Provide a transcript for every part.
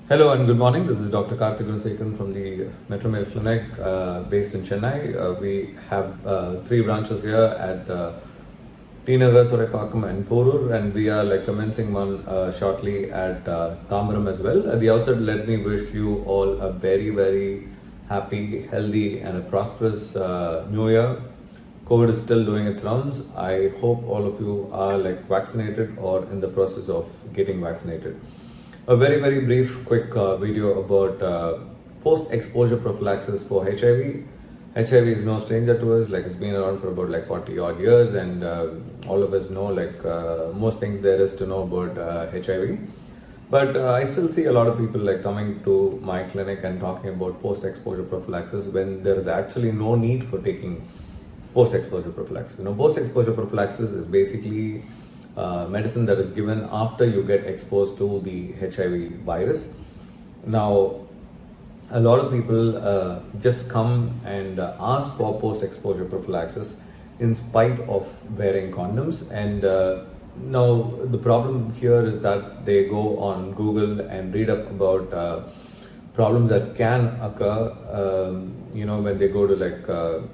Hello and good morning. This is Dr. Karthik Gunasekaran from the Metromale clinic based in Chennai. We have three branches here at Nagar, Thoraipakkam and Porur, and we are commencing one shortly at Puram as well. At the outset, let me wish you all a very happy, healthy and a prosperous new year. COVID is still doing its rounds. I hope all of you are vaccinated or in the process of getting vaccinated. A very brief quick video about post-exposure prophylaxis for HIV. HIV is no stranger to us, it's been around for about 40 odd years, and all of us know most things there is to know about HIV. But I still see a lot of people coming to my clinic and talking about post-exposure prophylaxis when there is actually no need for taking post-exposure prophylaxis. Post-exposure prophylaxis is basically medicine that is given after you get exposed to the HIV virus. Now, a lot of people just come and ask for post-exposure prophylaxis in spite of wearing condoms, and now the problem here is that they go on Google and read up about problems that can occur when they go to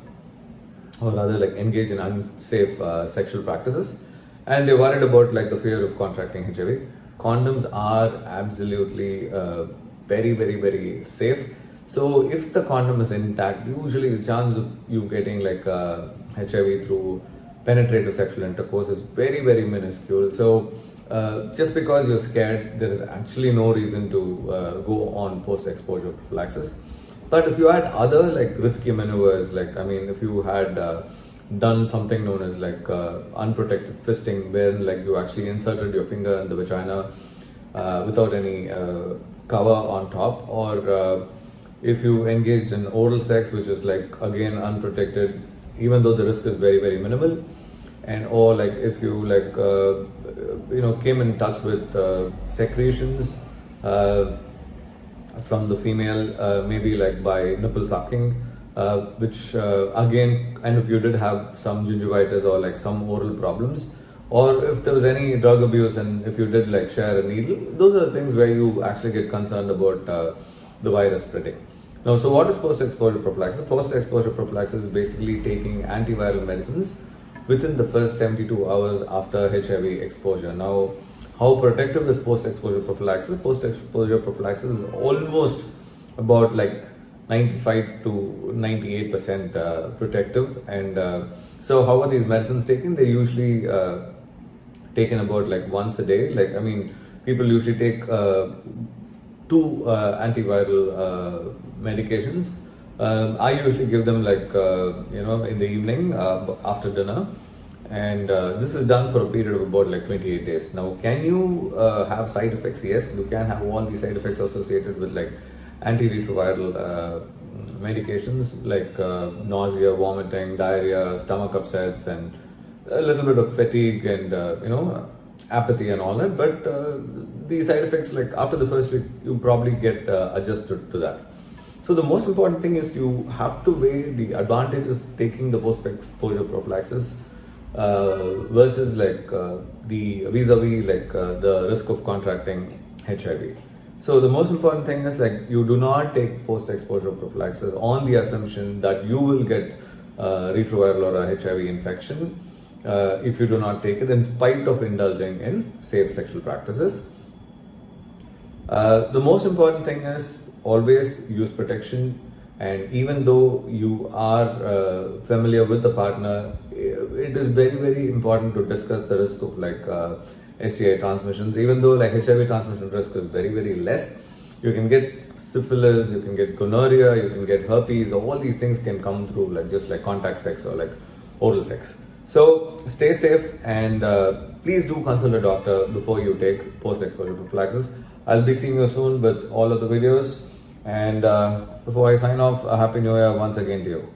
or rather engage in unsafe sexual practices, and they're worried about the fear of contracting HIV. Condoms are absolutely very safe. So if the condom is intact, usually the chance of you getting HIV through penetrative sexual intercourse is very minuscule. So just because you're scared, there is actually no reason to go on post-exposure prophylaxis. But if you had other risky maneuvers, if you had done something known as unprotected fisting, where you actually inserted your finger in the vagina without any cover on top, or if you engaged in oral sex, which is again unprotected, even though the risk is very minimal, and or if you came in touch with secretions from the female, maybe by nipple sucking, which again, and if you did have some gingivitis or some oral problems, or if there was any drug abuse and if you did share a needle, those are the things where you actually get concerned about the virus spreading. Now, so what is post-exposure prophylaxis? Post-exposure prophylaxis is basically taking antiviral medicines within the first 72 hours after HIV exposure. Now, how protective is post-exposure prophylaxis? Post-exposure prophylaxis is almost about 95 to 98% protective. And so how are these medicines taken? They're usually taken about once a day. People usually take two antiviral medications. I usually give them in the evening after dinner. And this is done for a period of about 28 days. Now, can you have side effects? Yes, you can have all these side effects associated with antiretroviral medications nausea, vomiting, diarrhea, stomach upsets, and a little bit of fatigue and apathy and all that. But these side effects, after the first week, you probably get adjusted to that. So the most important thing is you have to weigh the advantages of taking the post-exposure prophylaxis versus the vis-a-vis the risk of contracting HIV. So the most important thing is you do not take post-exposure prophylaxis on the assumption that you will get retroviral or a HIV infection if you do not take it, in spite of indulging in safe sexual practices. The most important thing is always use protection, and even though you are familiar with the partner, it is very important to discuss the risk of STI transmissions. Even though HIV transmission risk is very less, you can get syphilis, you can get gonorrhea, you can get herpes. All these things can come through just contact sex or oral sex. So stay safe, and please do consult a doctor before you take post-exposure prophylaxis. I'll be seeing you soon with all of the videos, and before I sign off, a happy new year once again to you.